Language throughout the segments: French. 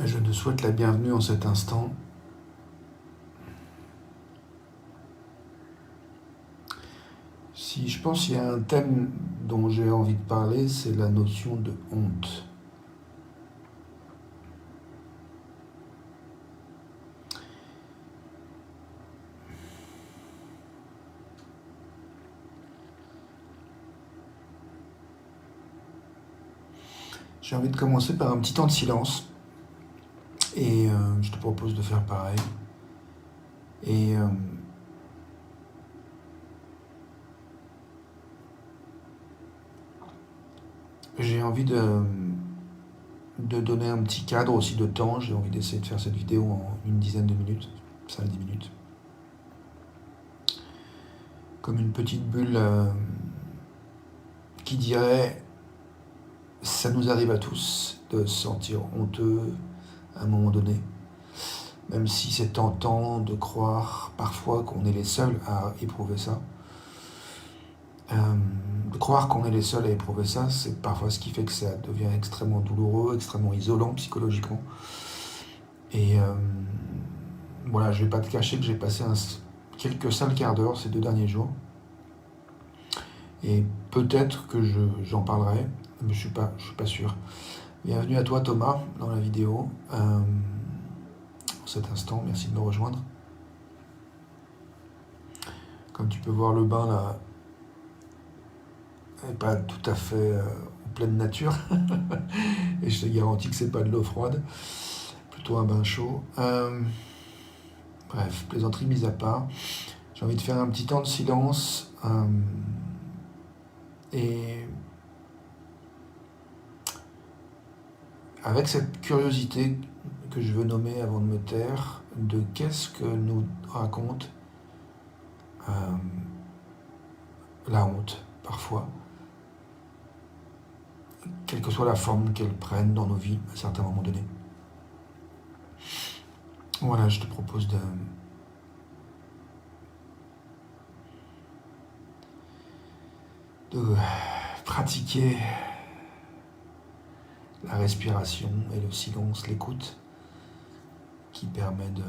Je te souhaite la bienvenue en cet instant. Si je pense qu'il y a un thème dont j'ai envie de parler, c'est la notion de honte. J'ai envie de commencer par un petit temps de silence et je te propose de faire pareil. Et j'ai envie de donner un petit cadre aussi de temps. J'ai envie d'essayer de faire cette vidéo en une dizaine de minutes, 5-10 minutes. Comme une petite bulle qui dirait ça nous arrive à tous de se sentir honteux à un moment donné. Même si c'est tentant de croire parfois qu'on est les seuls à éprouver ça. De croire qu'on est les seuls à éprouver ça, c'est parfois ce qui fait que ça devient extrêmement douloureux, extrêmement isolant psychologiquement. Et voilà, je vais pas te cacher que j'ai passé quelques sales quarts d'heure ces 2 derniers jours. Et peut-être que j'en parlerai, mais je suis pas sûr. Bienvenue à toi Thomas dans la vidéo. En cet instant, merci de me rejoindre. Comme tu peux voir, le bain là n'est pas tout à fait en pleine nature. Et je te garantis que c'est pas de l'eau froide, plutôt un bain chaud. Bref, plaisanterie mise à part. J'ai envie de faire un petit temps de silence et avec cette curiosité que je veux nommer avant de me taire, de qu'est-ce que nous raconte la honte, parfois, quelle que soit la forme qu'elle prenne dans nos vies à certains moments donnés. Voilà, je te propose de pratiquer la respiration et le silence, l'écoute, qui permet de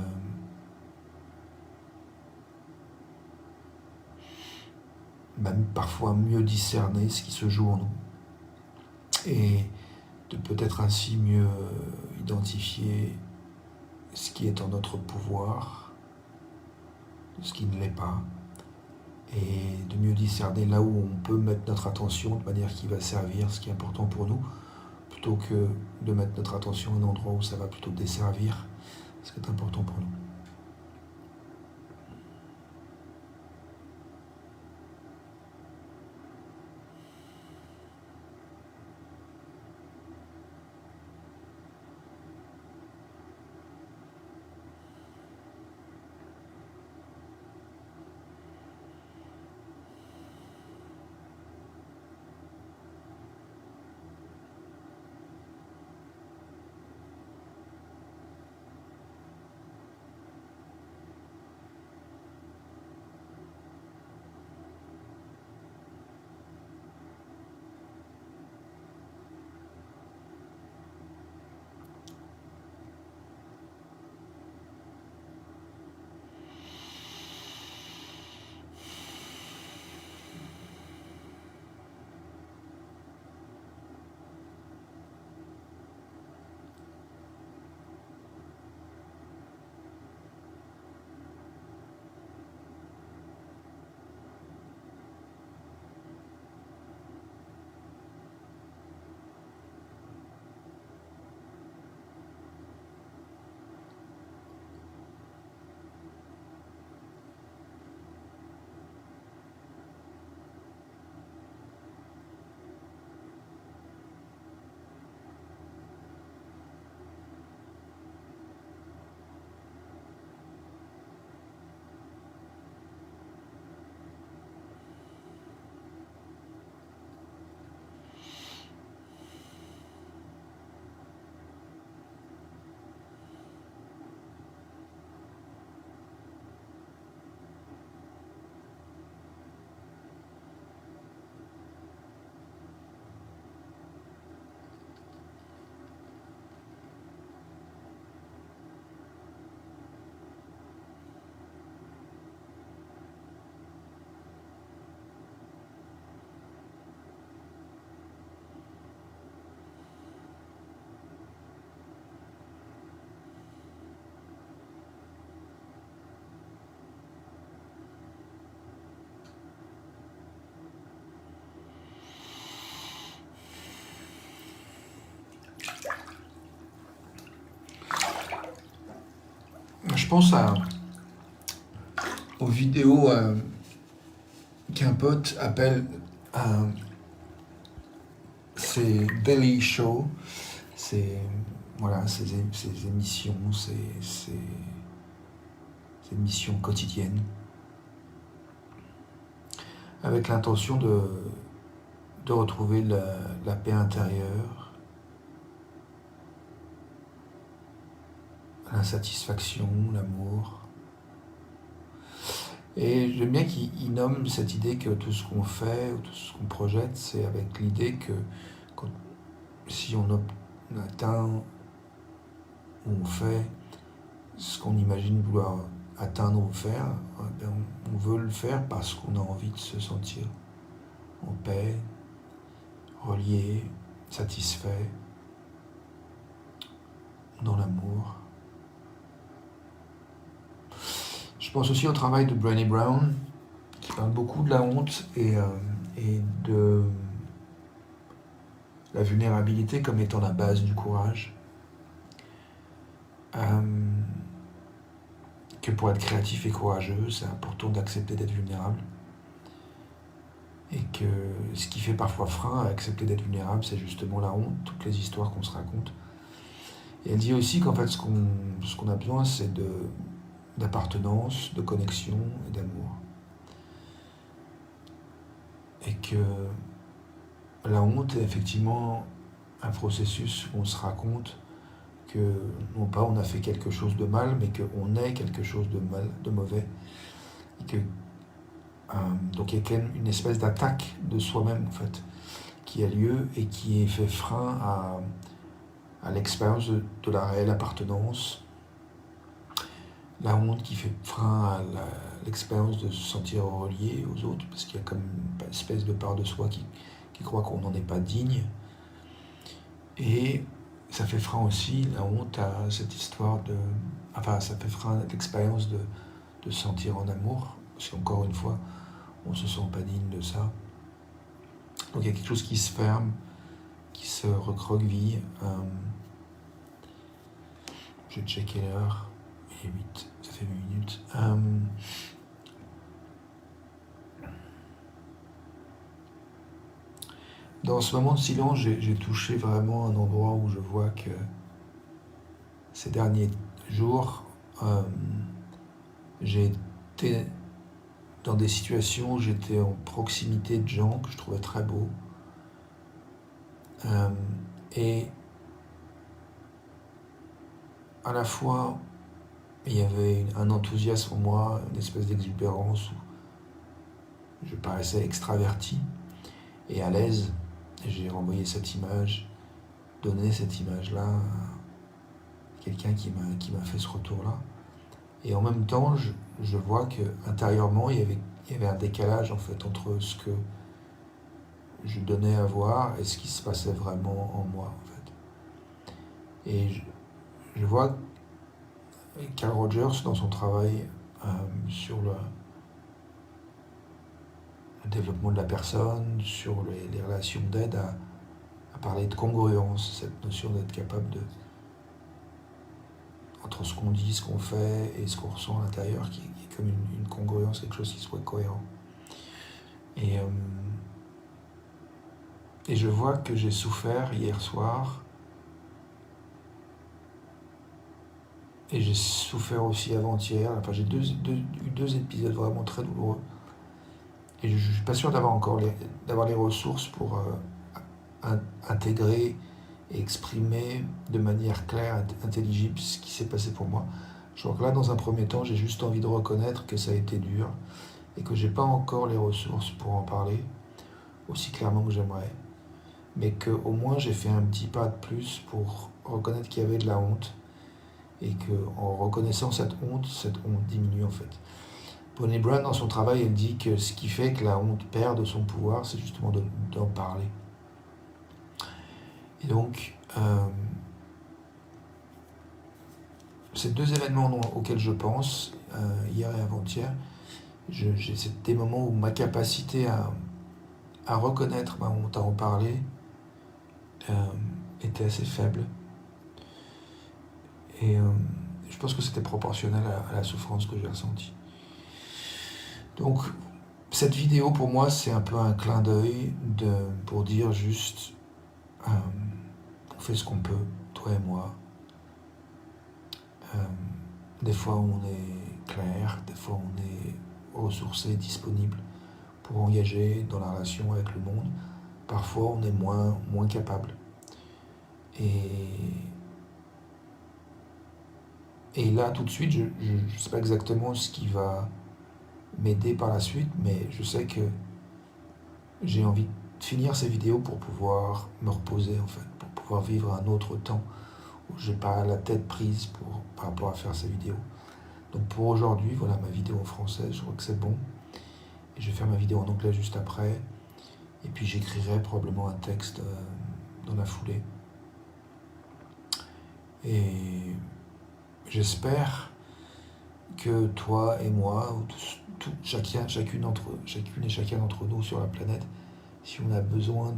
même parfois mieux discerner ce qui se joue en nous et de peut-être ainsi mieux identifier ce qui est en notre pouvoir, ce qui ne l'est pas, et de mieux discerner là où on peut mettre notre attention de manière qui va servir ce qui est important pour nous, plutôt que de mettre notre attention à un endroit où ça va plutôt desservir ce qui est important pour nous. je pense aux vidéos qu'un pote appelle ses belly show, ces émissions, ces missions quotidiennes, avec l'intention de retrouver la paix intérieure, la satisfaction, l'amour. Et j'aime bien qu'il nomme cette idée que tout ce qu'on fait, ou tout ce qu'on projette, c'est avec l'idée que si on atteint ou on fait ce qu'on imagine vouloir atteindre ou faire, on veut le faire parce qu'on a envie de se sentir en paix, relié, satisfait, dans l'amour. Je pense aussi au travail de Brené Brown, qui parle beaucoup de la honte et de la vulnérabilité comme étant la base du courage. Que pour être créatif et courageux, c'est important d'accepter d'être vulnérable. Et que ce qui fait parfois frein à accepter d'être vulnérable, c'est justement la honte, toutes les histoires qu'on se raconte. Et elle dit aussi qu'en fait, ce qu'on a besoin, c'est d'appartenance, de connexion et d'amour. Et que la honte est effectivement un processus où on se raconte que, non pas on a fait quelque chose de mal, mais qu'on est quelque chose de mal, de mauvais. Et que, donc il y a quand même une espèce d'attaque de soi-même, en fait, qui a lieu et qui fait frein à l'expérience de la réelle appartenance. La honte qui fait frein à l'expérience de se sentir relié aux autres, parce qu'il y a comme une espèce de part de soi qui croit qu'on n'en est pas digne. Et ça fait frein aussi, la honte, à cette histoire ça fait frein à l'expérience de se sentir en amour, parce qu'encore une fois, on ne se sent pas digne de ça. Donc il y a quelque chose qui se ferme, qui se recroqueville. Je vais checker l'heure. Il est 8, ça fait 8 minutes. Dans ce moment de silence, j'ai touché vraiment un endroit où je vois que ces derniers jours, j'ai été dans des situations où j'étais en proximité de gens que je trouvais très beaux. Et à la fois, il y avait un enthousiasme en moi, une espèce d'exubérance où je paraissais extraverti et à l'aise. Et j'ai renvoyé cette image, donné cette image-là à quelqu'un qui m'a fait ce retour-là. Et en même temps, je vois qu'intérieurement, il y avait un décalage en fait entre ce que je donnais à voir et ce qui se passait vraiment en moi en fait. Et je vois Carl Rogers dans son travail sur le développement de la personne, sur les relations d'aide, à parler de congruence, cette notion d'être capable entre ce qu'on dit, ce qu'on fait et ce qu'on ressent à l'intérieur, qui est comme une congruence, quelque chose qui soit cohérent. Et je vois que j'ai souffert hier soir, et j'ai souffert aussi avant-hier. Enfin, j'ai eu deux épisodes vraiment très douloureux. Et je ne suis pas sûr d'avoir les ressources pour intégrer et exprimer de manière claire, intelligible ce qui s'est passé pour moi. Je crois que là, dans un premier temps, j'ai juste envie de reconnaître que ça a été dur et que j'ai pas encore les ressources pour en parler aussi clairement que j'aimerais. Mais qu'au moins, j'ai fait un petit pas de plus pour reconnaître qu'il y avait de la honte et qu'en reconnaissant cette honte diminue en fait. Brené Brown, dans son travail, elle dit que ce qui fait que la honte perd de son pouvoir, c'est justement d'en parler. Et donc, ces deux événements auxquels je pense, hier et avant-hier, j'ai des moments où ma capacité à reconnaître ma honte, à en parler, était assez faible. Et je pense que c'était proportionnel à la souffrance que j'ai ressentie. Donc, cette vidéo, pour moi, c'est un peu un clin d'œil pour dire juste, on fait ce qu'on peut, toi et moi. Des fois, on est clair, des fois, on est ressourcé, disponible pour engager dans la relation avec le monde. Parfois, on est moins capable. Et là, tout de suite, je ne sais pas exactement ce qui va m'aider par la suite, mais je sais que j'ai envie de finir ces vidéos pour pouvoir me reposer, en fait, pour pouvoir vivre un autre temps où j'ai pas la tête prise par rapport à faire ces vidéos. Donc pour aujourd'hui, voilà ma vidéo en français, je crois que c'est bon. Et je vais faire ma vidéo en anglais juste après. Et puis j'écrirai probablement un texte dans la foulée. Et j'espère que toi et moi, ou chacune et chacun d'entre nous sur la planète, si on a besoin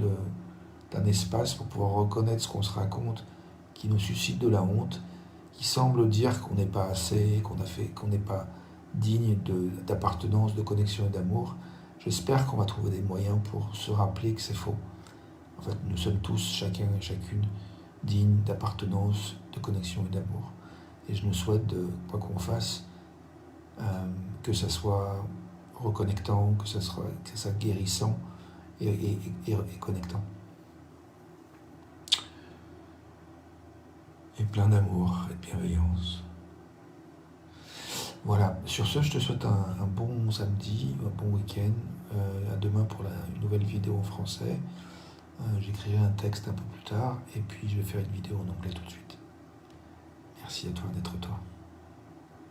d'un espace pour pouvoir reconnaître ce qu'on se raconte, qui nous suscite de la honte, qui semble dire qu'on n'est pas assez, qu'on n'est pas digne d'appartenance, de connexion et d'amour, j'espère qu'on va trouver des moyens pour se rappeler que c'est faux. En fait, nous sommes tous, chacun et chacune, dignes d'appartenance, de connexion et d'amour. Et je nous souhaite, quoi qu'on fasse, que ça soit reconnectant, que ça soit guérissant et connectant. Et plein d'amour et de bienveillance. Voilà, sur ce, je te souhaite un bon samedi, un bon week-end. À demain pour une nouvelle vidéo en français. J'écrirai un texte un peu plus tard et puis je vais faire une vidéo en anglais tout de suite. Merci à toi d'être toi.